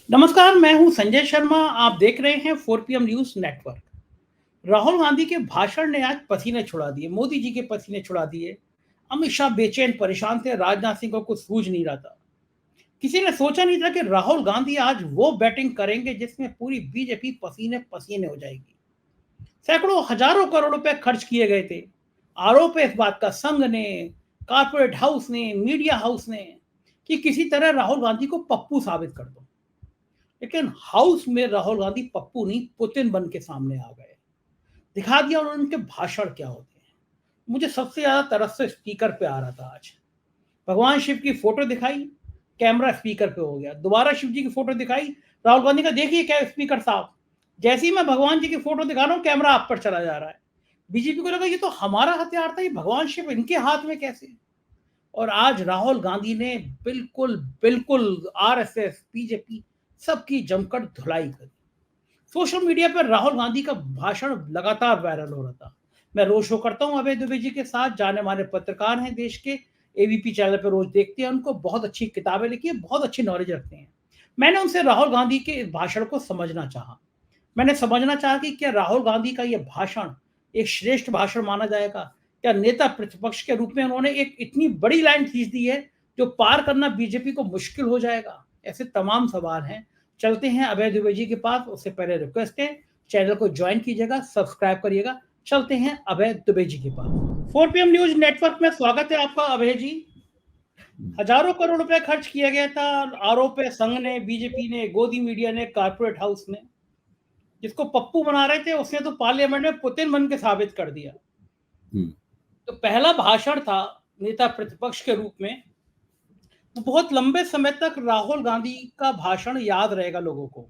नमस्कार, मैं हूं संजय शर्मा। आप देख रहे हैं 4 PM news network. Rahul Gandhi के भाषण ने आज पसीने छुड़ा दिए, मोदी जी के पसीने छुड़ा दिए। अमित शाह बेचैन परेशान थे, राजनाथ सिंह को कुछ सूझ नहीं रहा था। किसी ने सोचा नहीं था कि राहुल गांधी आज वो बैटिंग करेंगे जिसमें पूरी बीजेपी पसीने पसीने हो जाएगी। सैकड़ों हजारों करोड़ रुपए खर्च किए गए थे। आरोप है इस बात का संघ ने, कारपोरेट हाउस ने, मीडिया हाउस ने, कि किसी तरह राहुल गांधी को पप्पू साबित कर दो। लेकिन हाउस में राहुल गांधी पप्पू नहीं, पुतिन बन के सामने आ गए। दिखा दिया उन्होंने उनके भाषण क्या होते हैं। मुझे सबसे ज्यादा तरस तो स्पीकर पे आ रहा था आज। भगवान शिव की फोटो दिखाई, कैमरा स्पीकर पे हो गया। दोबारा शिव जी की फोटो दिखाई, राहुल गांधी का देखिए क्या स्पीकर साहब। जैसे ही मैं भगवान जी की फोटो दिखा रहा हूँ, कैमरा आप पर चला जा रहा है। बीजेपी को लगा ये तो हमारा हथियार था, ये भगवान शिव इनके हाथ में कैसे। और आज राहुल गांधी ने बिल्कुल बिल्कुल आरएसएस, बीजेपी सबकी जमकर धुलाई करी। सोशल मीडिया पर राहुल गांधी का भाषण लगातार वायरल हो रहा था। मैं रोज शो करता हूं अभय दुबे जी के साथ, जाने माने पत्रकार हैं देश के। एबीपी चैनल पर रोज देखते हैं उनको, बहुत अच्छी किताबें लिखी है, बहुत अच्छी नॉलेज रखते हैं। मैंने उनसे राहुल गांधी के इस भाषण को समझना चाहा। मैंने समझना चाहा कि क्या राहुल गांधी का यह भाषण एक श्रेष्ठ भाषण माना जाएगा। क्या नेता प्रतिपक्ष के रूप में उन्होंने एक इतनी बड़ी लाइन खींच दी है जो पार करना बीजेपी को मुश्किल हो जाएगा। ऐसे तमाम सवाल हैं। चलते हैं अभय दुबे जी के पास। उससे पहले रिक्वेस्ट है, चैनल को ज्वाइन कीजिएगा, सब्सक्राइब करिएगा। चलते हैं अभय दुबे जी के पास। 4 PM न्यूज नेटवर्क में स्वागत है आपका अभय जी। हजारों करोड़ रुपए खर्च किया गया था। आरोप है संघ ने, बीजेपी ने, गोदी मीडिया ने, कारपोरेट हाउस ने। जिसको पप्पू बना रहे थे उसने तो पार्लियामेंट में पुतिन बन के साबित कर दिया। तो पहला भाषण था नेता प्रतिपक्ष के रूप में। तो बहुत लंबे समय तक राहुल गांधी का भाषण याद रहेगा लोगों को,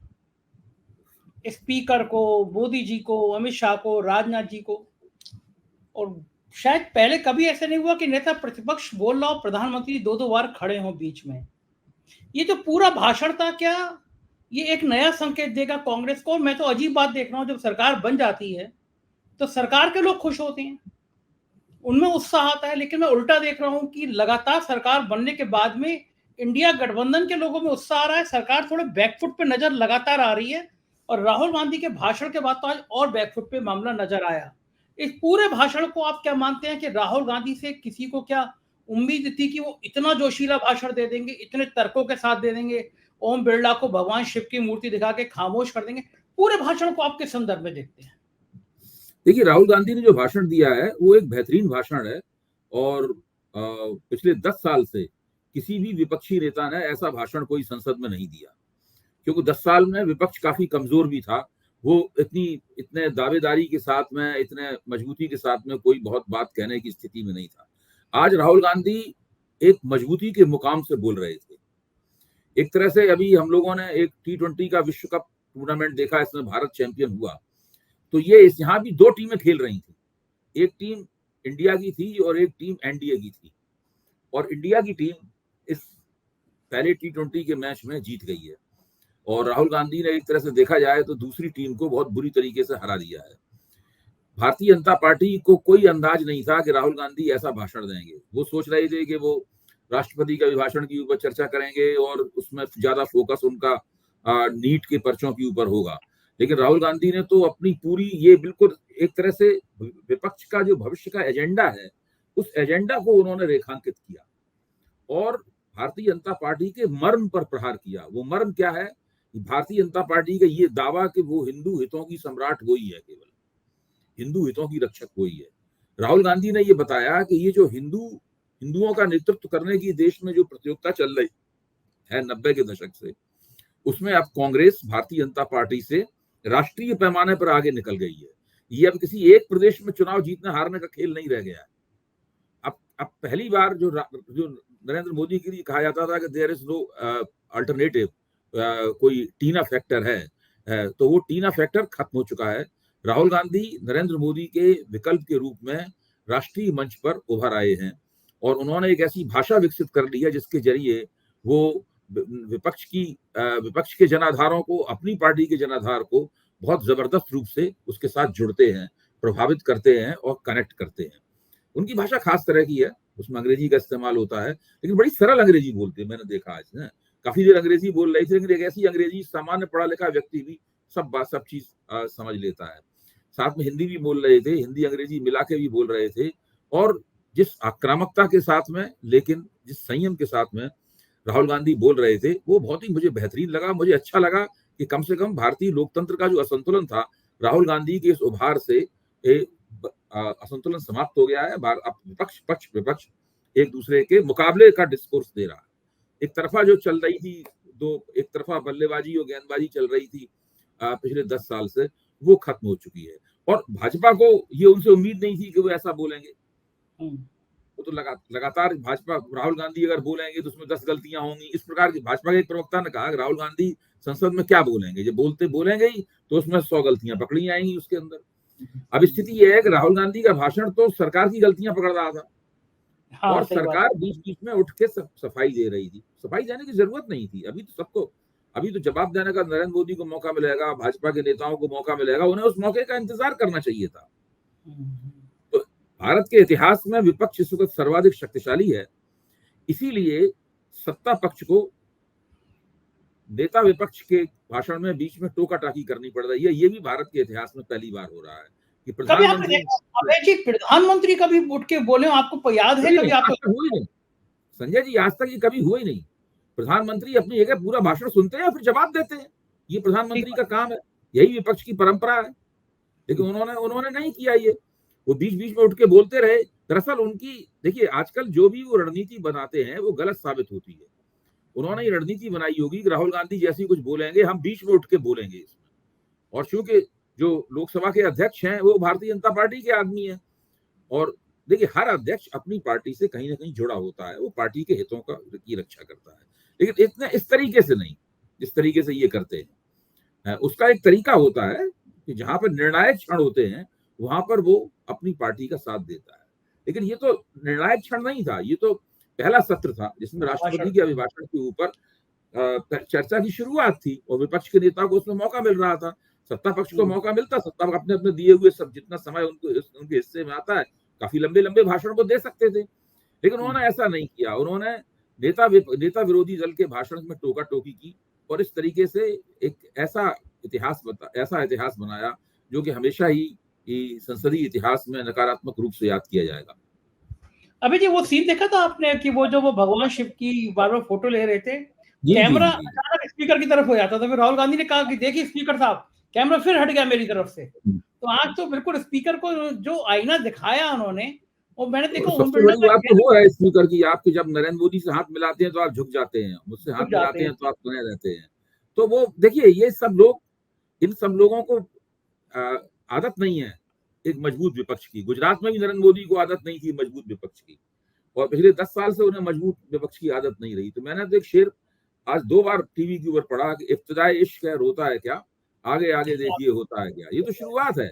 स्पीकर को, मोदी जी को, अमित शाह को, राजनाथ जी को। और शायद पहले कभी ऐसा नहीं हुआ कि नेता प्रतिपक्ष बोल रहा हो, प्रधानमंत्री दो दो बार खड़े हों बीच में। ये जो पूरा भाषण था, क्या ये एक नया संकेत देगा कांग्रेस को। मैं तो अजीब बात देख रहा हूं, जब सरकार बन जाती है तो सरकार के लोग खुश होते हैं, उनमें उत्साह आता है। लेकिन मैं उल्टा देख रहा हूं कि लगातार सरकार बनने के बाद में इंडिया गठबंधन के लोगों में उत्साह आ रहा है, सरकार थोड़े बैकफुट पे नजर लगातार आ रही है। और राहुल गांधी के भाषण के बाद तो आज और बैकफुट पे मामला नजर आया। इस पूरे भाषण को आप क्या मानते हैं कि राहुल गांधी से किसी को क्या उम्मीद थी कि वो इतना जोशीला भाषण दे देंगे, इतने तर्कों के साथ दे देंगे, ओम बिरला को भगवान शिव की मूर्ति दिखा के खामोश कर देंगे। पूरे भाषण को आपके संदर्भ में देखते हैं। देखिए, राहुल गांधी ने जो भाषण दिया है वो एक बेहतरीन भाषण है। और पिछले 10 साल से किसी भी विपक्षी नेता ने ऐसा भाषण कोई संसद में नहीं दिया, क्योंकि 10 साल में विपक्ष काफी कमजोर भी था। वो इतने दावेदारी के साथ में, इतने मजबूती के साथ में कोई बहुत बात कहने की स्थिति में नहीं था। आज राहुल गांधी एक मजबूती के मुकाम से बोल रहे थे। एक तरह से अभी हम लोगों ने एक T20 का विश्व कप टूर्नामेंट देखा, इसमें भारत चैंपियन हुआ। तो ये यहाँ भी 2 टीमें खेल रही थी। एक टीम इंडिया की थी और एक टीम एनडीए की थी। और इंडिया की टीम इस पहले T20 के मैच में जीत गई है। और राहुल गांधी ने एक तरह से देखा जाए तो दूसरी टीम को बहुत बुरी तरीके से हरा दिया है। भारतीय जनता पार्टी को कोई अंदाज नहीं था कि राहुल गांधी ऐसा भाषण देंगे। वो सोच रहे थे कि वो राष्ट्रपति के अभिभाषण के ऊपर चर्चा करेंगे और उसमें ज्यादा फोकस उनका नीट के पर्चों के ऊपर होगा। लेकिन राहुल गांधी ने तो अपनी पूरी, ये बिल्कुल एक तरह से विपक्ष का जो भविष्य का एजेंडा है, उस एजेंडा को उन्होंने रेखांकित किया और भारतीय जनता पार्टी के मर्म पर प्रहार किया। वो मर्म क्या है? भारतीय जनता पार्टी का ये दावा कि वो हिंदू हितों की सम्राट वही है, केवल हिंदू हितों की रक्षक वही है। राहुल गांधी ने ये बताया कि ये जो हिंदुओं का नेतृत्व करने की देश में जो प्रतियोगिता चल रही है 90 के दशक से, उसमें अब कांग्रेस भारतीय जनता पार्टी से राष्ट्रीय पैमाने पर आगे निकल गई है। ये अब किसी एक प्रदेश में चुनाव जीतने हारने का खेल नहीं रह गया है। अब पहली बार जो नरेंद्र मोदी के लिए कहा जाता था कि देयर इज नो अल्टरनेटिव, कोई टीना फैक्टर है, तो वो टीना फैक्टर खत्म हो चुका है। राहुल गांधी नरेंद्र मोदी के विकल्प के रूप में राष्ट्रीय मंच पर उभर आए हैं और उन्होंने एक ऐसी भाषा विकसित कर ली है जिसके जरिए वो विपक्ष के जनाधारों को, अपनी पार्टी के जनाधार को बहुत जबरदस्त रूप से उसके साथ जुड़ते हैं, प्रभावित करते हैं और कनेक्ट करते हैं। उनकी भाषा खास तरह की है, उसमें अंग्रेजी का इस्तेमाल होता है, लेकिन बड़ी सरल अंग्रेजी बोलते हैं। मैंने देखा आज काफी देर अंग्रेजी बोल रहे थे, लेकिन एक ऐसी अंग्रेजी सामान्य पढ़ा लिखा व्यक्ति भी सब चीज समझ लेता है। साथ में हिंदी भी बोल रहे थे, हिंदी अंग्रेजी मिला के भी बोल रहे थे, और जिस आक्रामकता के साथ में, लेकिन जिस संयम के साथ में राहुल गांधी बोल रहे थे, वो बहुत ही मुझे बेहतरीन लगा। मुझे अच्छा लगा कि कम से कम भारतीय लोकतंत्र का जो असंतुलन था, राहुल गांधी के इस उभार से असंतुलन समाप्त हो गया है। अब पक्ष विपक्ष एक दूसरे के मुकाबले का डिस्कोर्स दे रहा है। एक तरफा जो चल रही थी, एक तरफा बल्लेबाजी और गेंदबाजी चल रही थी पिछले 10 साल से, वो खत्म हो चुकी है। और भाजपा को ये उनसे उम्मीद नहीं थी कि वो ऐसा बोलेंगे। वो तो लगातार भाजपा, राहुल गांधी अगर बोलेंगे तो उसमें 10 गलतियां होंगी, इस प्रकार की। भाजपा के एक प्रवक्ता ने कहा कि राहुल गांधी संसद में क्या बोलेंगे, जब बोलेंगे ही तो उसमें 100 गलतियां पकड़ी जाएंगी उसके अंदर। अब स्थिति यह है कि राहुल गांधी का भाषण तो सरकार की गलतियां पकड़ रहा था, और सरकार बीच बीच में उठ के सफाई दे रही थी। सफाई देने की जरूरत नहीं थी। अभी तो जवाब देने का नरेंद्र मोदी को मौका मिलेगा, भाजपा के नेताओं को मौका मिलेगा, उन्हें उस मौके का इंतजार करना चाहिए था। तो भारत के इतिहास में विपक्ष इस वक्त सर्वाधिक शक्तिशाली है, इसीलिए सत्ता पक्ष को नेता विपक्ष के भाषण में बीच में टोका टाकी करनी पड़ रही है। ये भी भारत के इतिहास में पहली बार हो रहा है कि प्रधानमंत्री कभी उठ के बोले, आपको याद है कभी? आप हुई नहीं संजय जी, आज तक ये कभी हुआ ही नहीं। प्रधानमंत्री अपनी जगह पूरा भाषण सुनते हैं, फिर जवाब देते हैं। ये प्रधानमंत्री का काम है, यही विपक्ष की परंपरा है। लेकिन उन्होंने नहीं किया ये। वो बीच बीच में उठ के बोलते रहे। दरअसल उनकी, देखिए, आजकल जो भी वो रणनीति बनाते हैं वो गलत साबित होती है। उन्होंने ये रणनीति बनाई होगी कि राहुल गांधी जैसी कुछ बोलेंगे, हम बीच में उठ के बोलेंगे इसमें। और चूंकि जो लोकसभा के अध्यक्ष हैं वो भारतीय जनता पार्टी के आदमी हैं, और देखिए, हर अध्यक्ष अपनी पार्टी से कहीं ना कहीं जुड़ा होता है, वो पार्टी के हितों की रक्षा करता है। लेकिन इतना इस तरीके से नहीं, जिस तरीके से ये करते हैं। उसका एक तरीका होता है कि जहां पर निर्णायक क्षण होते हैं वहां पर वो अपनी पार्टी का साथ देता है। लेकिन ये तो निर्णायक क्षण नहीं था, ये तो पहला सत्र था जिसमें राष्ट्रपति के अभिभाषण के ऊपर चर्चा की शुरुआत थी, और विपक्ष के नेता को उसमें मौका मिल रहा था। सत्ता पक्ष को मौका मिलता, सत्ता अपने अपने दिए हुए सब जितना समय उनके हिस्से में आता है, काफी लंबे लंबे भाषण को दे सकते थे। लेकिन उन्होंने ऐसा नहीं किया। उन्होंने नेता विरोधी दल के भाषण में टोका टोकी की, और इस तरीके से एक ऐसा इतिहास बनाया जो कि हमेशा ही संसदीय इतिहास में नकारात्मक रूप से याद किया जाएगा। अभी जी, वो सीन देखा था आपने कि वो भगवान शिव की बार बार फोटो ले रहे थे, कैमरा अचानक स्पीकर की तरफ हो जाता था, फिर राहुल गांधी ने कहा कि देखिए स्पीकर साहब, कैमरा फिर हट गया मेरी तरफ से। तो आज तो बिल्कुल स्पीकर को जो आईना दिखाया उन्होंने, वो मैंने देखा। सबसे बड़ी बात तो वो है स्पीकर की, आपके जब नरेंद्र मोदी से हाथ मिलाते हैं तो आप झुक जाते हैं, मुझसे हाथ मिलाते हैं तो आप बने रहते हैं। तो वो देखिए, ये सब लोग, इन सब लोगों को आदत नहीं है एक मजबूत विपक्ष की। गुजरात में भी नरेंद्र मोदी को आदत नहीं थी मजबूत विपक्ष की, और पिछले 10 साल से उन्हें मजबूत विपक्ष की आदत नहीं रही। तो मैंने तो एक शेर आज 2 बार टीवी के ऊपर पढ़ा कि इब्तिदाए इश्क है रोता है क्या, आगे आगे देखिए होता है क्या। ये तो शुरुआत है।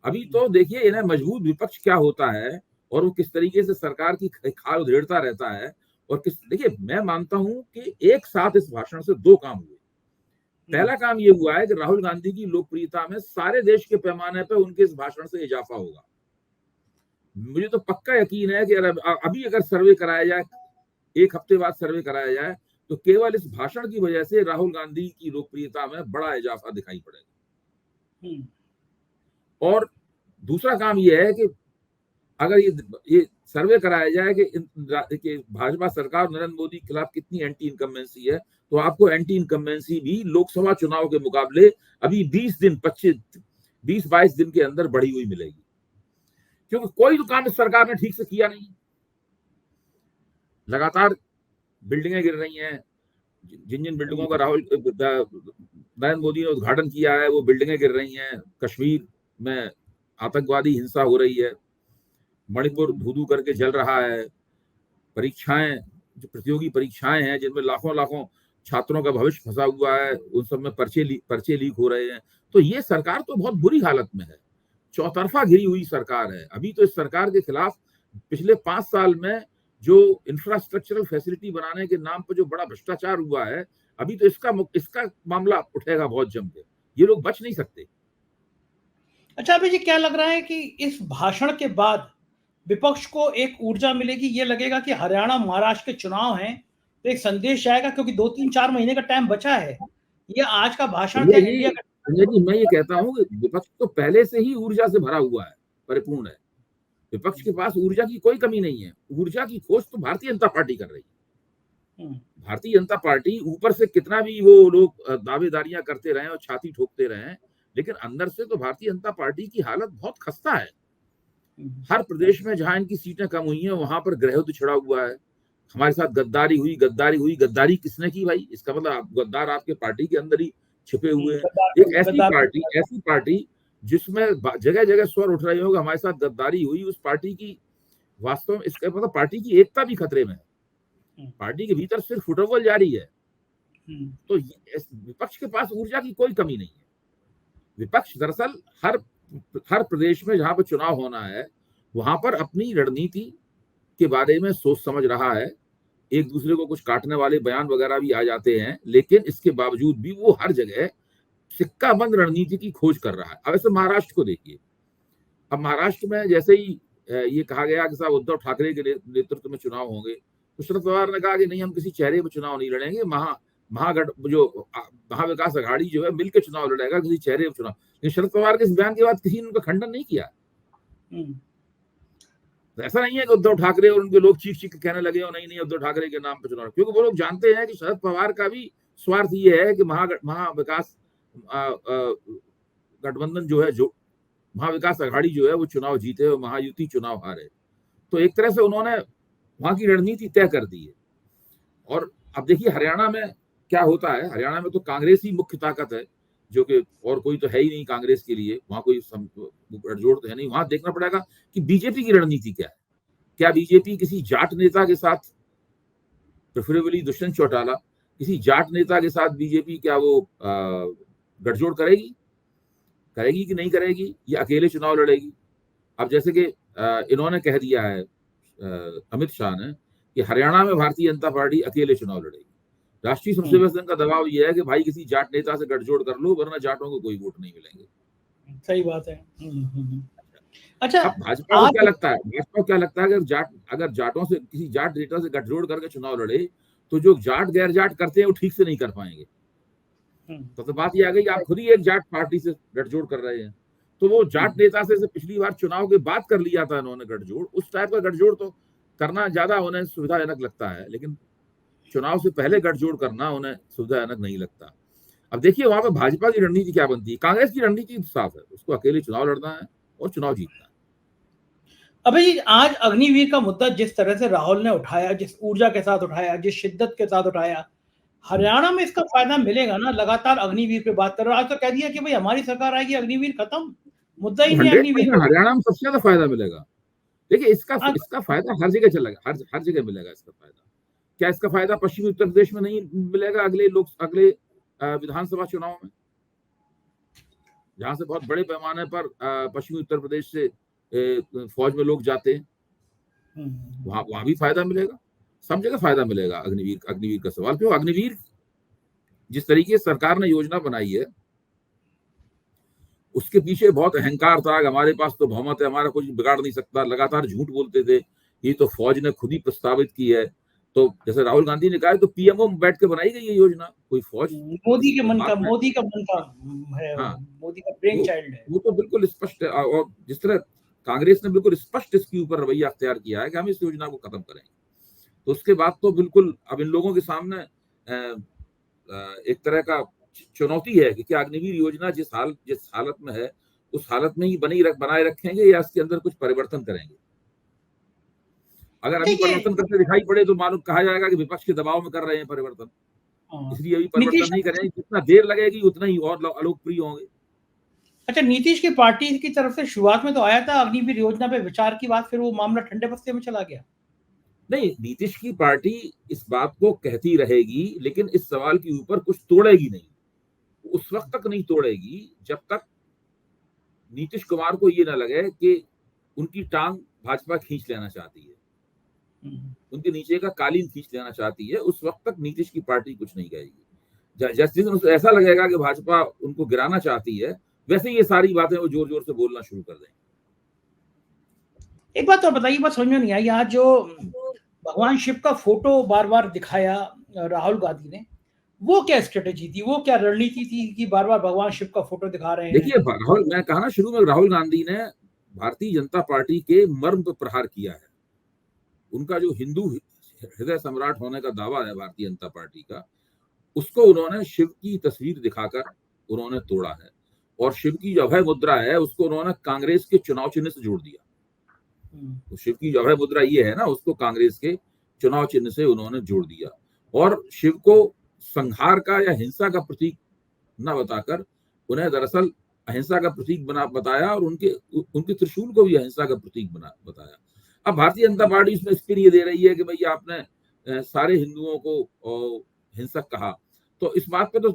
अभी तो देखिए इन्हें मजबूत विपक्ष क्या होता है, और वो किस तरीके से सरकार की खाल उधेड़ता रहता है। और देखिए, मैं मानता हूं कि एक साथ इस भाषण से 2 काम हुए। पहला काम ये हुआ है कि राहुल गांधी की लोकप्रियता में सारे देश के पैमाने पर उनके इस भाषण से इजाफा होगा। मुझे तो पक्का यकीन है कि अभी अगर सर्वे कराया जाए, 1 हफ्ते बाद सर्वे कराया जाए, तो केवल इस भाषण की वजह से राहुल गांधी की लोकप्रियता में बड़ा इजाफा दिखाई पड़ेगा। और दूसरा काम यह है कि अगर ये सर्वे कराया जाए कि भाजपा सरकार नरेंद्र मोदी के खिलाफ कितनी एंटी इनकम्बेंसी है, तो आपको एंटी इनकम्बेंसी भी लोकसभा चुनाव के मुकाबले अभी 20-22 दिन के अंदर बढ़ी हुई मिलेगी, क्योंकि कोई तो काम इस सरकार ने ठीक से किया नहीं। लगातार बिल्डिंगें गिर रही हैं। जिन बिल्डिंगों का नरेंद्र मोदी ने उद्घाटन किया है, वो बिल्डिंगें गिर रही हैं। कश्मीर में आतंकवादी हिंसा हो रही है। मणिपुर धू करके जल रहा है। परीक्षाएं, जो प्रतियोगी परीक्षाएं हैं जिनमें लाखों छात्रों का भविष्य फंसा हुआ है, उन सब में पर्चे लीक हो रहे हैं। तो ये सरकार तो बहुत बुरी हालत में है, चौतरफा घिरी हुई सरकार है। अभी तो इस सरकार के खिलाफ पिछले 5 साल में जो इंफ्रास्ट्रक्चरल फैसिलिटी बनाने के नाम पर जो बड़ा भ्रष्टाचार हुआ है, अभी तो इसका मामला उठेगा बहुत जम के। ये लोग बच नहीं सकते। अच्छा, अभी जी, क्या लग रहा है कि इस भाषण के बाद विपक्ष को एक ऊर्जा मिलेगी? ये लगेगा कि हरियाणा महाराष्ट्र के चुनाव हैं, तो एक संदेश जाएगा, क्योंकि 2-3-4 महीने का टाइम बचा है। ये आज का भाषण था संजय इंडिया का। जी, मैं ये कहता हूँ कि विपक्ष तो पहले से ही ऊर्जा से भरा हुआ है, परिपूर्ण है। विपक्ष के पास ऊर्जा की कोई कमी नहीं है। ऊर्जा की खोज तो भारतीय जनता पार्टी कर रही है। भारतीय जनता पार्टी ऊपर से कितना भी वो लोग दावेदारियां करते रहे और छाती ठोकते रहे, लेकिन अंदर से तो भारतीय जनता पार्टी की हालत बहुत खस्ता है। हर प्रदेश में जहां इनकी सीटें कम हुई हैं वहां पर गृहयुद्ध छिड़ा हुआ है। हमारे साथ गद्दारी हुई, गद्दारी किसने की भाई? इसका मतलब गद्दार आपके पार्टी के अंदर ही छिपे हुए हैं। एक ऐसी पार्टी जिसमें जगह जगह स्वर उठ रहे होंगे हमारे साथ गद्दारी हुई, उस पार्टी की वास्तव में इसका मतलब पार्टी की एकता भी खतरे में है। पार्टी के भीतर सिर्फ फुटबॉल जारी है। तो विपक्ष के पास ऊर्जा की कोई कमी नहीं है। विपक्ष दरअसल हर प्रदेश में जहां पर चुनाव होना है वहां पर अपनी रणनीति के बारे में सोच समझ रहा है। एक दूसरे को कुछ काटने वाले बयान वगैरह भी आ जाते हैं, लेकिन इसके बावजूद भी वो हर जगह सिक्का बंद रणनीति की खोज कर रहा है। अब ऐसे महाराष्ट्र को देखिए। अब महाराष्ट्र में जैसे ही ये कहा गया कि साहब उद्धव ठाकरे के नेतृत्व में चुनाव होंगे, तो शरद पवार ने कहा कि नहीं, हम किसी चेहरे पर चुनाव नहीं लड़ेंगे, महाविकास अघाड़ी जो है मिलकर चुनाव लड़ेगा, किसी चेहरे पर चुनाव। लेकिन शरद पवार के इस बयान के बाद किसी ने उनका खंडन नहीं किया। तो ऐसा नहीं है कि उद्धव ठाकरे और उनके लोग चीख के कहने लगे हो नहीं उद्धव ठाकरे के नाम पर चुनाव, क्योंकि वो लोग जानते हैं कि शरद पवार का भी स्वार्थ ये है कि महाविकास गठबंधन जो है, जो महाविकास अघाड़ी जो है वो चुनाव जीते और महायुति चुनाव हारे। तो एक तरह से उन्होंने वहां की रणनीति तय कर दी है। और अब देखिए हरियाणा में क्या होता है। हरियाणा में तो कांग्रेस ही मुख्य ताकत है, जो कि और कोई तो है ही नहीं कांग्रेस के लिए। वहां कोई गठजोड़ तो है नहीं। वहां देखना पड़ेगा कि बीजेपी की रणनीति क्या है। क्या बीजेपी किसी जाट नेता के साथ, प्रेफरेबली दुष्यंत चौटाला, किसी जाट नेता के साथ बीजेपी क्या वो गठजोड़ करेगी कि नहीं करेगी, या अकेले चुनाव लड़ेगी? अब जैसे कि इन्होंने कह दिया है अमित शाह ने कि हरियाणा में भारतीय जनता पार्टी अकेले चुनाव लड़ेगी। राष्ट्रीय स्वयंसेवक संघ का दबाव यह है कि भाई किसी जाट नेता से गठजोड़ कर लो, वरना जाटों को कोई वोट नहीं मिलेंगे। सही बात है। अच्छा, अब भाजपा को क्या लगता है? भाजपा को क्या लगता है कि अगर जाटों से, किसी जाट नेता से गठजोड़ करके चुनाव लड़े तो जो जाट गैर जाट करते हैं वो ठीक से नहीं कर पाएंगे। तो बात ये आ गई, आप खुद ही एक जाट पार्टी से गठजोड़ कर रहे हैं। तो वो जाट नेता से पिछली बार चुनाव के बाद कर लिया था इन्होंने गठजोड़। उस टाइप का गठजोड़ तो करना ज्यादा उन्हें सुविधाजनक लगता है, लेकिन चुनाव से पहले गठजोड़ करना उन्हें सुविधाजनक नहीं लगता। अब देखिए वहां पर भाजपा की रणनीति क्या बनती है। कांग्रेस की रणनीति साफ है, उसको अकेले चुनाव लड़ना है और चुनाव जीतना है। अभी आज अग्निवीर का मुद्दा जिस तरह से राहुल ने उठाया, जिस ऊर्जा के साथ उठाया, जिस शिद्दत के साथ उठाया, हरियाणा में इसका फायदा मिलेगा ना? लगातार अग्निवीर पे बात कर रहे हो। आज तो कह दिया कि भाई हमारी सरकार आएगी, अग्निवीर खत्म, मुद्दा ही नहीं अग्निवीर। हरियाणा में सबसे ज्यादा फायदा मिलेगा। देखिए इसका फायदा हर जगह चलेगा, हर जगह मिलेगा इसका फायदा। क्या इसका फायदा पश्चिमी उत्तर प्रदेश में नहीं मिलेगा अगले विधानसभा चुनाव में, जहां से बहुत बड़े पैमाने पर पश्चिमी उत्तर प्रदेश से फौज में लोग जाते हैं? वहां भी फायदा मिलेगा, सब जगह फायदा मिलेगा। अग्निवीर का सवाल क्यों? अग्निवीर जिस तरीके से सरकार ने योजना बनाई है उसके पीछे बहुत अहंकार था कि हमारे पास तो बहुमत है, हमारा कुछ बिगाड़ नहीं सकता। लगातार झूठ बोलते थे। ये तो फौज ने खुद ही प्रस्तावित की है। तो जैसे राहुल गांधी ने कहा है तो पीएमओ बैठ के बनाई गई ये योजना, कोई फौज मोदी का मन का है। हाँ, मोदी का ब्रेन चाइल्ड है। वो तो बिल्कुल स्पष्ट है। और जिस तरह कांग्रेस ने बिल्कुल स्पष्ट इसके ऊपर रवैया अख्तियार किया है कि हम इस योजना को खत्म करेंगे, तो उसके बाद तो बिल्कुल अब इन लोगों के सामने एक तरह का चुनौती है कि क्या अग्निवीर योजना जिस हालत में है उस हालत में ही बनाए रखेंगे या इसके अंदर कुछ परिवर्तन करेंगे। अगर अभी परिवर्तन करते दिखाई पड़े तो मालूम कहा जाएगा कि विपक्ष के दबाव में कर रहे हैं परिवर्तन, इसलिए अभी परिवर्तन नहीं करेंगे। जितना देर लगेगी उतना ही और अलोकप्रिय होंगे। अच्छा, नीतीश की पार्टी की तरफ से शुरुआत में तो आया था अग्निवीर योजना पे विचार की बात, फिर वो मामला ठंडे बस्ते में चला गया। नहीं, नीतीश की पार्टी इस बात को कहती रहेगी, लेकिन इस सवाल के ऊपर कुछ तोड़ेगी नहीं। उस वक्त तक नहीं तोड़ेगी जब तक नीतीश कुमार को ये ना लगे कि उनकी टांग भाजपा खींच लेना चाहती है, उनके नीचे का कालीन खींच लेना चाहती है। उस वक्त तक नीतीश की पार्टी कुछ नहीं कहेगी। जिस दिन ऐसा लगेगा कि भाजपा उनको गिराना चाहती है, वैसे ये सारी बातें वो जोर जोर से बोलना शुरू कर देंगे। एक बात तो बताइए, बात समझ में नहीं आई। आज जो भगवान शिव का फोटो बार बार दिखाया राहुल गांधी ने, वो क्या स्ट्रेटेजी थी, वो क्या रणनीति थी कि बार बार भगवान शिव का फोटो दिखा रहे हैं? देखिए, राहुल, मैं कहा ना शुरू में, राहुल गांधी ने भारतीय जनता पार्टी के मर्म पर प्रहार किया है। उनका जो हिंदू हृदय सम्राट होने का दावा है भारतीय जनता पार्टी का, उसको उन्होंने शिव की तस्वीर दिखाकर उन्होंने तोड़ा है। और शिव की जो अभय मुद्रा है उसको उन्होंने कांग्रेस के चुनाव चिन्ह से जोड़ दिया। तो शिव की जो अभय मुद्रा ये है ना, उसको कांग्रेस के चुनाव चिन्ह से उन्होंने जोड़ दिया और शिव को संहार का या हिंसा का प्रतीक न बताकर उन्हें दरअसल अहिंसा का प्रतीक बताया और उनके त्रिशूल को भी अहिंसा का प्रतीक बताया। अब भारतीय जनता पार्टी इसमें स्पिन ये दे रही है कि भाई आपने सारे हिंदुओं को हिंसक कहा, तो इस बात पे तो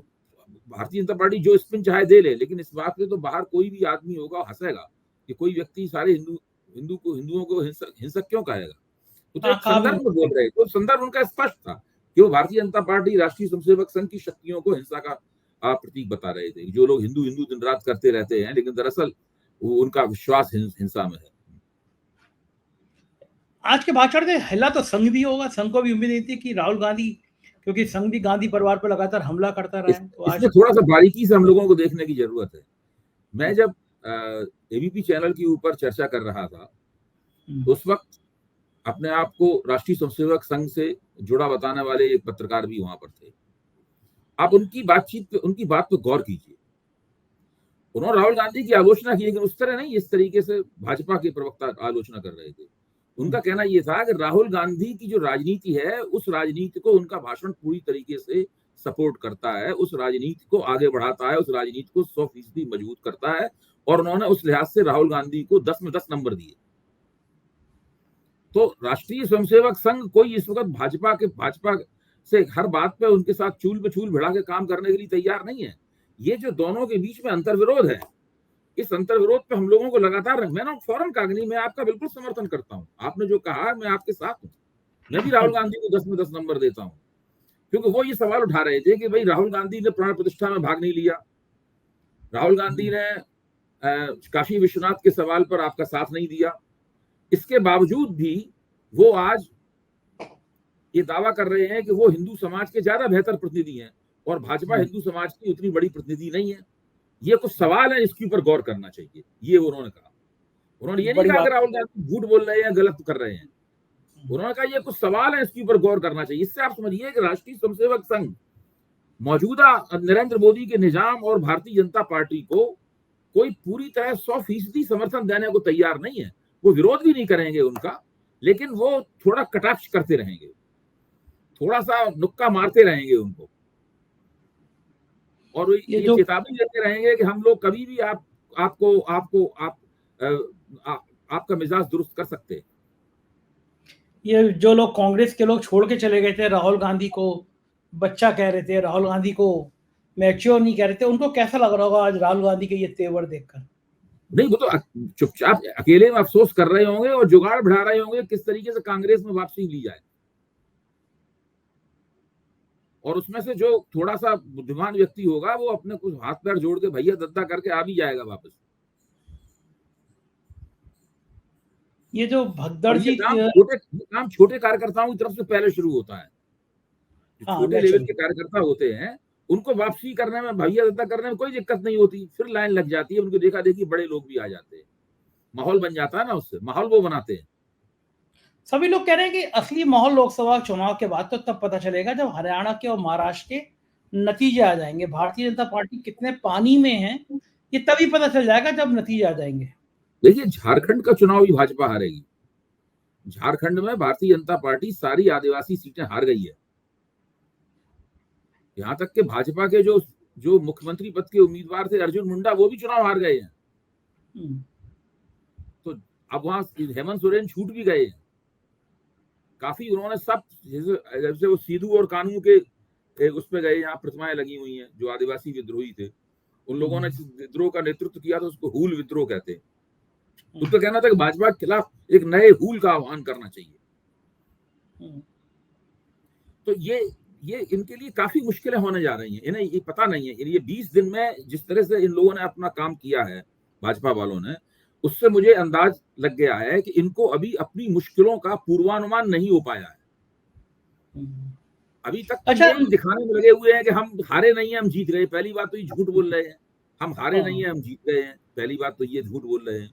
भारतीय जनता पार्टी जो स्पिन चाहे दे ले, लेकिन इस बात पे तो बाहर कोई भी आदमी होगा हंसेगा कि कोई व्यक्ति सारे हिंदुओं को हिंसक क्यों कहेगा। तो एक संदर्भ में बोल रहे, तो संदर्भ उनका स्पष्ट था कि वो भारतीय जनता पार्टी राष्ट्रीय स्वयंसेवक संघ की शक्तियों को हिंसा का प्रतीक बता रहे थे। जो लोग हिंदू दिन रात करते रहते हैं, लेकिन दरअसल उनका विश्वास हिंसा में है। आज के भाषण से हिला तो संघ भी होगा, संघ को भी उम्मीद नहीं थी कि राहुल गांधी, क्योंकि संघ भी गांधी परिवार पर लगातार हमला करता रहा है। तो इसमें थोड़ा सा बारीकी से हम लोगों को देखने की जरूरत है। मैं जब एबीपी चैनल के ऊपर चर्चा कर रहा था, उस वक्त अपने आप को राष्ट्रीय स्वयंसेवक संघ से जुड़ा बताने वाले एक पत्रकार भी वहां पर थे। आप उनकी बात पे गौर कीजिए। उन्होंने राहुल गांधी की आलोचना की, लेकिन उस तरह नहीं, इस तरीके से भाजपा के प्रवक्ता आलोचना कर रहे थे। उनका कहना यह था कि राहुल गांधी की जो राजनीति है, उस राजनीति को उनका भाषण पूरी तरीके से सपोर्ट करता है, उस राजनीति को आगे बढ़ाता है, उस राजनीति को 100% मजबूत करता है। और उन्होंने उस लिहाज से राहुल गांधी को 10 में 10 नंबर दिए। तो राष्ट्रीय स्वयंसेवक संघ कोई इस वक्त भाजपा से हर बात पे उनके साथ चूल पे चूल भिड़ा के काम करने के लिए तैयार नहीं है। ये जो दोनों के बीच में अंतर्विरोध है, इस अंतर्विरोध पे हम लोगों को लगातार, मैं ना फौरन कहा नहीं, मैं आपका बिल्कुल समर्थन करता हूँ, आपने जो कहा मैं आपके साथ हूँ। मैं भी राहुल गांधी को 10 में 10 नंबर देता हूँ, क्योंकि वो ये सवाल उठा रहे थे कि भाई राहुल गांधी ने प्राण प्रतिष्ठा में भाग नहीं लिया, राहुल गांधी ने काशी विश्वनाथ के सवाल पर आपका साथ नहीं दिया, इसके बावजूद भी वो आज ये दावा कर रहे हैं कि वो हिंदू समाज के ज्यादा बेहतर प्रतिनिधि हैं और भाजपा हिंदू समाज की उतनी बड़ी प्रतिनिधि नहीं है। ये कुछ सवाल है, इसके ऊपर गौर करना चाहिए, ये उन्होंने कहा। उन्होंने ये नहीं कहा कि राहुल गांधी झूठ बोल रहे हैं, गलत कर रहे हैं। उन्होंने कहा ये कुछ सवाल है, इसके ऊपर गौर करना चाहिए। इससे आप समझिए कि राष्ट्रीय स्वयंसेवक संघ मौजूदा नरेंद्र मोदी के निजाम और भारतीय जनता पार्टी को कोई पूरी तरह 100% समर्थन देने को तैयार नहीं है। वो विरोध भी नहीं करेंगे उनका, लेकिन वो थोड़ा कटाक्ष करते रहेंगे, थोड़ा सा नुक्का मारते रहेंगे उनको, और ये चेतावनी देते रहेंगे कि हम लोग कभी भी आपका मिजाज दुरुस्त कर सकते हैं। ये जो लोग कांग्रेस के लोग छोड़ के चले गए थे, राहुल गांधी को बच्चा कह रहे थे, राहुल गांधी को मैच्योर नहीं कह रहे थे, उनको कैसा लग रहा होगा आज राहुल गांधी के ये तेवर देखकर? नहीं, वो तो चुपचाप अकेले में अफसोस कर रहे होंगे और जुगाड़ बढ़ा रहे होंगे किस तरीके से कांग्रेस में वापसी ली जाए। और उसमें से जो थोड़ा सा बुद्धिमान व्यक्ति होगा वो अपने कुछ हाथ पैर जोड़ के भैया दद्दा करके आ भी जाएगा वापस। ये जो भगदड़ जी काम छोटे कार्यकर्ताओं की तरफ से पहले शुरू होता है। छोटे लेवल के कार्यकर्ता होते हैं, उनको वापसी करने में, भैया दद्दा करने में कोई दिक्कत नहीं होती, फिर लाइन लग जाती है, उनको देखा देखी बड़े लोग भी आ जाते हैं, माहौल बन जाता है ना, उससे माहौल वो बनाते हैं। सभी लोग कह रहे हैं कि असली माहौल लोकसभा चुनाव के बाद तो तब पता चलेगा जब हरियाणा के और महाराष्ट्र के नतीजे आ जाएंगे। भारतीय जनता पार्टी कितने पानी में है ये तभी पता चल जाएगा जब नतीजे आ जाएंगे। देखिए, झारखंड का चुनाव भी भाजपा हारेगी। झारखंड में भारतीय जनता पार्टी सारी आदिवासी सीटें हार गई है। यहां तक कि भाजपा के जो मुख्यमंत्री पद के उम्मीदवार थे अर्जुन मुंडा, वो भी चुनाव हार गए हैं। तो अब वहां हेमंत सोरेन छूट भी गए हैं काफी। उन्होंने सब, जैसे वो सीधू और कानू के उस पे गए, यहाँ प्रतिमाएं लगी हुई हैं, जो आदिवासी विद्रोही थे, उन लोगों ने विद्रोह का नेतृत्व किया था, उसको हूल विद्रोह कहते हैं। उनका कहना था कि भाजपा के खिलाफ एक नए हूल का आह्वान करना चाहिए। तो ये इनके लिए काफी मुश्किलें होने जा रही हैं। इन्हें ये पता नहीं है, ये 20 दिन में जिस तरह से इन लोगों ने अपना काम किया है, भाजपा वालों ने, उससे मुझे अंदाज लग गया है कि इनको अभी अपनी मुश्किलों का पूर्वानुमान नहीं हो पाया है। अभी तक अच्छा। यही दिखाने में लगे हुए हैं कि हम हारे नहीं है, हम जीत गए। पहली बात तो ये झूठ बोल रहे हैं, हम हारे नहीं है, हम जीत गए हैं। पहली बात तो ये झूठ बोल रहे हैं।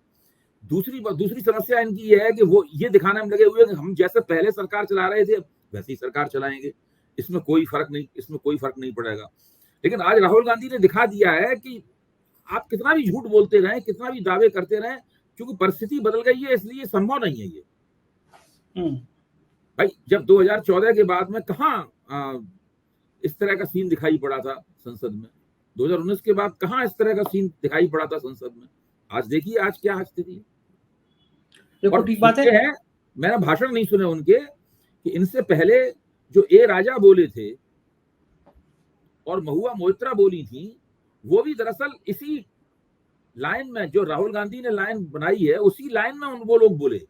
दूसरी समस्या इनकी ये है कि वो ये दिखाने में लगे हुए हैं कि हम जैसे पहले सरकार चला रहे थे वैसी सरकार चलाएंगे, इसमें कोई फर्क नहीं पड़ेगा। लेकिन आज राहुल गांधी ने दिखा दिया है कि आप कितना भी झूठ बोलते रहे, कितना भी दावे करते रहे, क्योंकि परिस्थिति बदल गई है, इसलिए संभव नहीं है ये। भाई जब 2014 के बाद में कहाँ इस तरह का सीन दिखाई पड़ा था संसद में, 2019 के बाद कहाँ इस तरह का सीन दिखाई पड़ा था संसद में। आज देखिए आज क्या स्थिति है। और ठीक बात है, मैंने भाषण नहीं सुने उनके कि इनसे पहले जो ए राजा बोले थे और महुआ मोइत्रा बोली थी, वो भी दरअसल इसी लाइन में, जो राहुल गांधी ने लाइन बनाई है उसी लाइन में वो लोग बोले।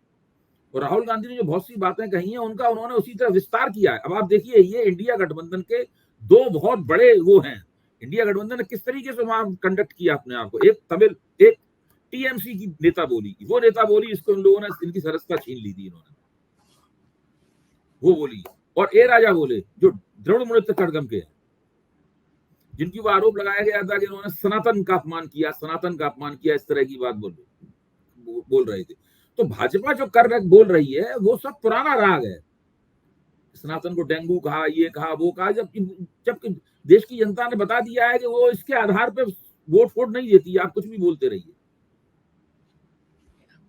और राहुल गांधी ने जो बहुत सी बातें कही हैं उनका उन्होंने उसी तरह विस्तार किया है। अब आप देखिए ये इंडिया गठबंधन के दो बहुत बड़े वो हैं। इंडिया गठबंधन ने किस तरीके से वहां कंडक्ट किया अपने आप को। एक टीएमसी की नेता बोली, वो नेता बोली, इसको इन लोगों ने इनकी सरसता छीन ली थी इन्होंने, वो बोली। और ए राजा बोले जो द्रविड़ मुनेत्र कड़गम के हैं, जिनकी वो आरोप लगाया गया था कि इन्होंने सनातन का अपमान किया, इस तरह की बात बोल रहे थे। तो भाजपा जो बोल रही है वो सब पुराना राग है। सनातन को डेंगू कहा, ये कहा, वो कहा, जबकि देश की जनता ने बता दिया है कि वो इसके आधार पर वोट नहीं देती। आप कुछ भी बोलते रहिए।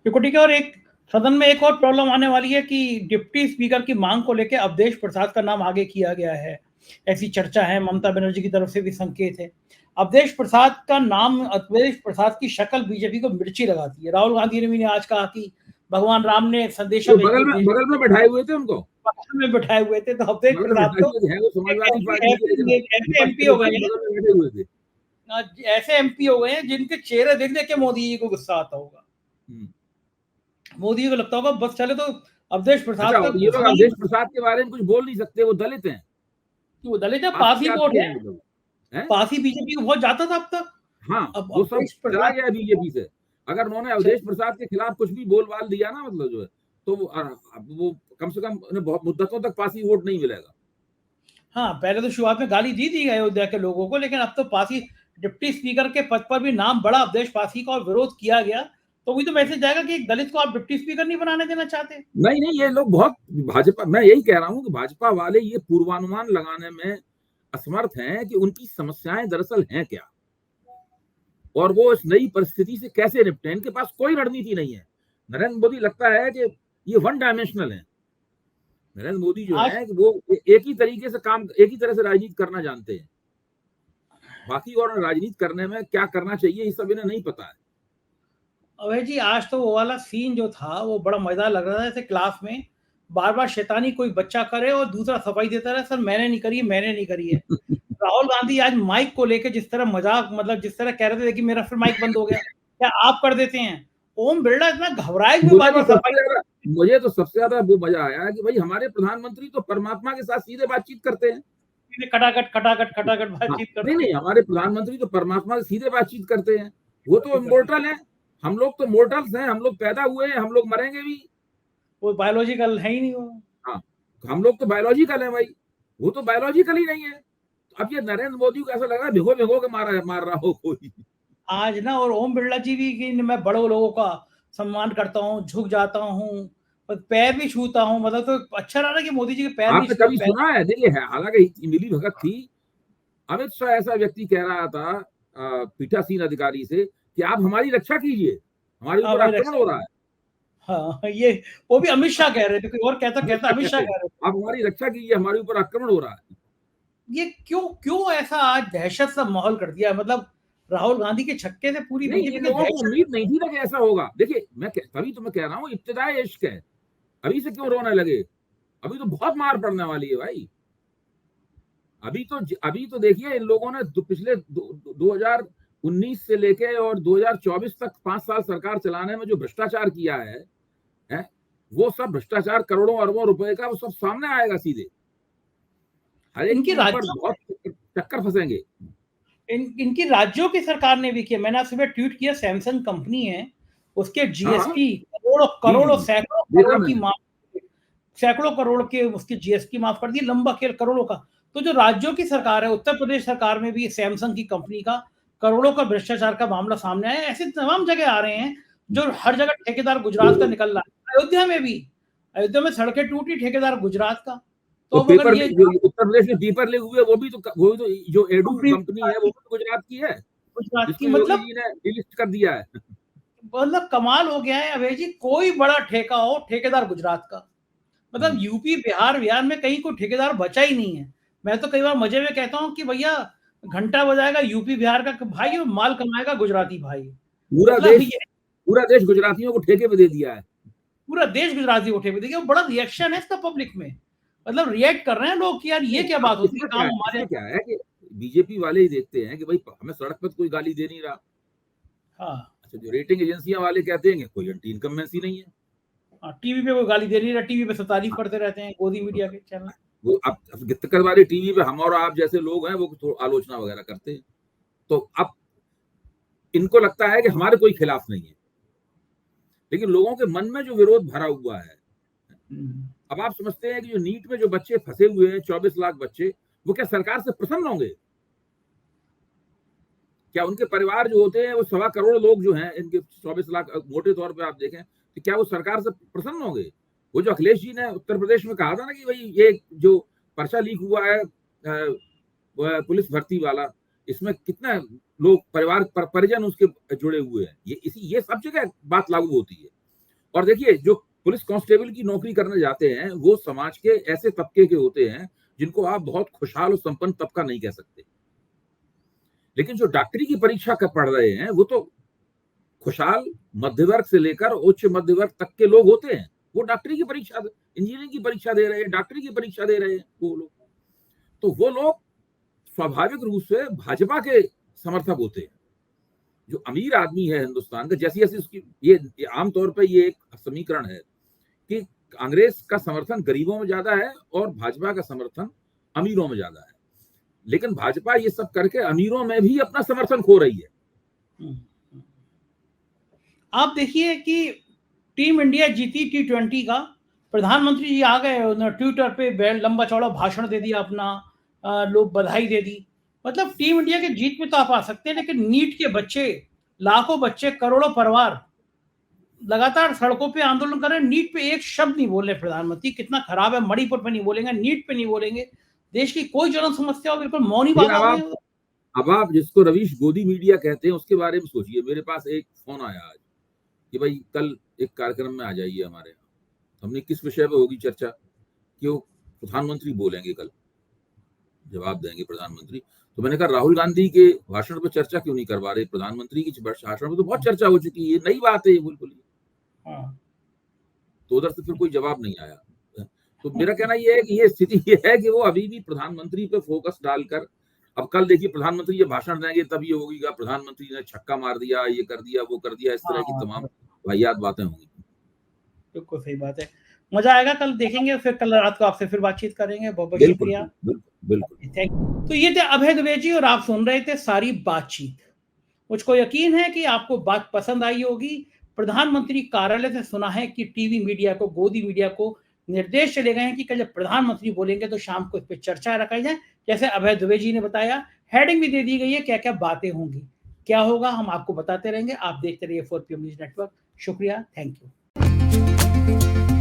ठीक है। और एक सदन में एक और प्रॉब्लम आने वाली है कि डिप्टी स्पीकर की मांग को लेकर अवधेश प्रसाद का नाम आगे किया गया है, ऐसी चर्चा है। ममता बनर्जी की तरफ से भी संकेत है। अवधेश प्रसाद का नाम, अवधेश प्रसाद की शक्ल बीजेपी को मिर्ची लगाती है। राहुल गांधी ने भी आज कहा कि भगवान राम ने संदेशा बगल में बैठाए हुए थे, उनको बगल में बैठाए हुए थे। तो अवधेश प्रसाद तो समाजवादी पार्टी ऐसे एमपी हो गए हैं, ऐसे एमपी हो गए हैं जिनके चेहरे देख देख के मोदी जी को गुस्सा आता होगा। मोदी जी को लगता होगा बस चले तो अवधेश प्रसाद का। ये लोग अवधेश प्रसाद के बारे में कुछ बोल नहीं सकते, वो दलित हैं। वो दलित है, पासी वोट है, पासी बीजेपी को बहुत जाता था अब तक। हाँ, वो सब चला गया बीजेपी से। अगर उन्होंने अवधेश प्रसाद के खिलाफ कुछ भी बोल बाल दिया ना, मतलब जो है, तो वो कम से कम उन्हें बहुत मुद्दतों तक पासी वोट नहीं मिलेगा। हाँ, पहले तो शुरुआत में गाली दी थी अयोध्या के लोगों को, लेकिन अब तो पासी डिप्टी स्पीकर के पद पर भी नाम बड़ा अवधेश पासी का और विरोध किया गया, तो वही तो मैसेज जाएगा कि एक दलित को आप डिप्टी स्पीकर नहीं बनाने देना चाहते। नहीं, ये लोग बहुत भाजपा, मैं यही कह रहा हूं कि भाजपा वाले ये पूर्वानुमान लगाने में असमर्थ हैं कि उनकी समस्याएं दरअसल हैं क्या, और वो इस नई परिस्थिति से कैसे निपटे। इनके पास कोई रणनीति नहीं है। नरेंद्र मोदी लगता है कि ये वन डायमेंशनल है। नरेंद्र मोदी जो है वो एक ही तरह से राजनीति करना जानते हैं। बाकी और राजनीति करने में क्या करना चाहिए ये सब इन्हें नहीं पता है। अभय जी, आज तो वो वाला सीन जो था वो बड़ा मजेदार लग रहा था। जैसे क्लास में बार बार शैतानी कोई बच्चा करे और दूसरा सफाई देता रहे, सर मैंने नहीं करी है। राहुल गांधी आज माइक को लेकर जिस तरह मजाक, मतलब जिस तरह कह रहे थे कि मेरा फिर माइक बंद हो गया, क्या आप कर देते हैं। ओम बिरला इतना घबराए हुए मुझे तो सबसे ज्यादा वो मजा आया कि भाई हमारे प्रधानमंत्री तो परमात्मा के साथ सीधे बातचीत करते हैं, खटाखट बातचीत करते हैं। नहीं, हमारे प्रधानमंत्री तो परमात्मा से सीधे बातचीत करते हैं। वो तो इमोर्टल है, हम लोग तो मोर्टल्स हैं, हम लोग पैदा हुए हैं, हम लोग मरेंगे भी। वो बायोलॉजिकल है ही नहीं वो। हाँ, हम लोग तो बायोलॉजिकल है भाई, वो तो बायोलॉजिकल ही नहीं है। अब ये नरेंद्र मोदी को ऐसा लग रहा है भिगो के मार रहा हो कोई आज ना। और ओम बिरला जी भी कि मैं बड़े लोगों का सम्मान करता हूँ, झुक जाता हूँ, पैर भी छूता हूँ, मतलब तो अच्छा रहा ना कि मोदी जी के पैर आपने कभी सुना है। देखिए, हालांकि मिली भगत थी। अमित शाह ऐसा व्यक्ति कह रहा था पीठासीन अधिकारी से कि आप हमारी रक्षा कीजिए, हमारे ऊपर आक्रमण हो रहा है। हाँ, ये वो भी अमित शाह कह रहे थे, कोई और कहता अमित शाह कह रहे थे, आप हमारी रक्षा कीजिए, हमारे ऊपर आक्रमण हो रहा है। ये क्यों ऐसा आज दहशत सा माहौल कर दिया। मतलब राहुल गांधी के छक्के से पूरी बीजेपी को उम्मीद नहीं थी ना कि ऐसा होगा। देखिए, तभी तो मैं कह रहा हूँ इब्तिदाई इश्क है, अभी से क्यों रोने लगे। अभी तो बहुत मार पड़ने वाली है भाई। अभी तो देखिए, इन लोगों ने पिछले 2019 से लेके और 2024 तक 5 साल सरकार चलाने में जो भ्रष्टाचार किया है, वो सब भ्रष्टाचार करोड़ों अरबों रुपए का, वो सब सामने आएगा सीधे। हर एक के ऊपर बहुत चक्कर फंसेंगे। इनकी राज्यों की सरकार ने भी किया। मैंने आज सुबह ट्वीट किया, सैमसंग कंपनी है, उसके जीएसटी करोड़ों सैकड़ों करोड़ की मांग। सैकड़ों करोड़ के उसकी जीएसटी माफ कर दी, लंबा खेल करोड़ों का। तो जो राज्यों की सरकार है, उत्तर प्रदेश सरकार में भी सैमसंग की कंपनी का करोड़ों का भ्रष्टाचार का मामला सामने आया है। ऐसे तमाम जगह आ रहे हैं जो हर जगह ठेकेदार गुजरात का निकल रहा है। अयोध्या में भी, अयोध्या में सड़कें टूटी, ठेकेदार गुजरात का। तो वो अब अगर पेपर ये जो उत्तर प्रदेश में पेपर ले हुए वो भी तो जो एडू कंपनी कंपनी है वो भी गुजरात की है, गुजरात की, जिसको योगी मतलब जी ने डिलिस्ट कर दिया है। कमाल हो गया है अभय जी। कोई बड़ा ठेका हो, ठेकेदार गुजरात का। मतलब यूपी, बिहार में कहीं कोई ठेकेदार बचा ही नहीं है। मैं तो कई बार मजे में कहता हूँ कि भैया घंटा बजाएगा यूपी बिहार का भाई और माल कमाएगा गुजराती भाई। मतलब ये पूरा देश गुजरातियों को ठेके पे दे दिया है। पूरा देश गुजराती उठे हुए। देखिए बड़ा रिएक्शन है इसका पब्लिक में, मतलब रिएक्ट कर रहे हैं लोग कि यार ये क्या बात होती है। काम हमारे क्या है कि बीजेपी वाले ही देखते हैं कि भाई हमें सड़क पर कोई गाली दे नहीं रहा। हाँ, अच्छा, जो रेटिंग एजेंसियां वाले कहते हैं कोई एंटी इनकम्बेंसी नहीं है। टीवी पे कोई गाली दे नहीं रहा, टीवी पे तारीफ करते रहते हैं गोदी मीडिया के चैनल। वो अब गित्तकर वाले टीवी पे हम और आप जैसे लोग हैं वो तो आलोचना वगैरह करते हैं, तो अब इनको लगता है कि हमारे कोई खिलाफ नहीं है, लेकिन लोगों के मन में जो विरोध भरा हुआ है। अब आप समझते हैं कि जो नीट में जो बच्चे फंसे हुए हैं 24 लाख बच्चे, वो क्या सरकार से प्रसन्न होंगे? क्या उनके परिवार जो होते हैं वो 1.25 करोड़ लोग जो हैं, इनके 24 लाख मोटे तौर पे आप देखें तो क्या वो सरकार से प्रसन्न होंगे? वो जो अखिलेश जी ने उत्तर प्रदेश में कहा था ना कि भाई ये जो पर्चा लीक हुआ है पुलिस भर्ती वाला, इसमें कितना लोग परिवार परिजन उसके जुड़े हुए हैं, ये सब जगह बात लागू होती है। और देखिए जो पुलिस कांस्टेबल की नौकरी करने जाते हैं वो समाज के ऐसे तबके के होते हैं जिनको आप बहुत खुशहाल और संपन्न तबका नहीं कह सकते, लेकिन जो डॉक्टरी की परीक्षा कर पढ़ रहे हैं वो तो खुशहाल मध्य वर्ग से लेकर उच्च मध्य वर्ग तक के लोग होते हैं। वो डॉक्टरी की परीक्षा, इंजीनियरिंग की परीक्षा दे रहे हैं, डॉक्टरी की परीक्षा दे रहे हैं वो लोग, तो वो लोग स्वाभाविक रूप से भाजपा के समर्थक होते हैं। जो अमीर आदमी है हिंदुस्तान का, जैसी जैसी उसकी ये आमतौर पर ये एक समीकरण है कि कांग्रेस का समर्थन गरीबों में ज्यादा है और भाजपा का समर्थन अमीरों में ज्यादा है, लेकिन भाजपा ये सब करके अमीरों में भी अपना समर्थन खो रही है। आप देखिए कि टीम इंडिया जीती T20 का, प्रधानमंत्री जी आ गए, उन्होंने ट्विटर पे लंबा चौड़ा भाषण दे दिया अपना, लोग बधाई दे दी। मतलब टीम इंडिया के जीत में तो आप आ सकते हैं, लेकिन नीट के बच्चे, लाखों बच्चे, करोड़ों परिवार लगातार सड़कों पे आंदोलन कर रहे हैं। नीट पे एक शब्द नहीं बोल रहे प्रधानमंत्री, कितना खराब है। मणिपुर पे नहीं बोलेंगे, नीट पे नहीं बोलेंगे, देश की कोई जन समस्या हो बिल्कुल मौनी बाबा हो गए। अब आप जिसको रवीश गोदी मीडिया कहते हैं उसके बारे में सोचिए। मेरे पास एक फोन आया आज कि भाई कल एक कार्यक्रम में आ जाइए हमारे यहाँ, हमने किस विषय पे होगी चर्चा, कि वो प्रधानमंत्री बोलेंगे कल, जवाब देंगे प्रधानमंत्री। तो मैंने कहा राहुल गांधी के भाषण पर चर्चा क्यों नहीं करवा रहे, प्रधानमंत्री की भाषण में तो बहुत चर्चा हो चुकी है, नई बात है ये बिल्कुल। तो उधर से फिर कोई जवाब नहीं आया। तो मेरा कहना ये है कि ये स्थिति ये है कि वो अभी भी प्रधानमंत्री पे फोकस डालकर, अब कल देखिए प्रधानमंत्री ये भाषण देंगे तब ये होगी प्रधानमंत्री ने छक्का मार दिया, ये कर दिया, वो कर दिया, इस तरह की तमाम वाहियात बातें होंगी। बिल्कुल सही बात है, मजा आएगा, कल देखेंगे, फिर कल रात को आपसे फिर बातचीत करेंगे। बहुत बहुत शुक्रिया। बिल्कुल। तो ये थे अभय दुबे जी और आप सुन रहे थे सारी बातचीत। मुझको यकीन है कि आपको बात पसंद आई होगी। प्रधानमंत्री कार्यालय से सुना है कि टीवी मीडिया को, गोदी मीडिया को निर्देश चले गए हैं कि कल जब प्रधानमंत्री बोलेंगे तो शाम को इस पर चर्चा रखाई जाए, जैसे अभय दुबे जी ने बताया। हेडिंग भी दे दी गई है क्या क्या बातें होंगी, क्या होगा हम आपको बताते रहेंगे। आप देखते रहिए 4PM न्यूज नेटवर्क। शुक्रिया, थैंक यू।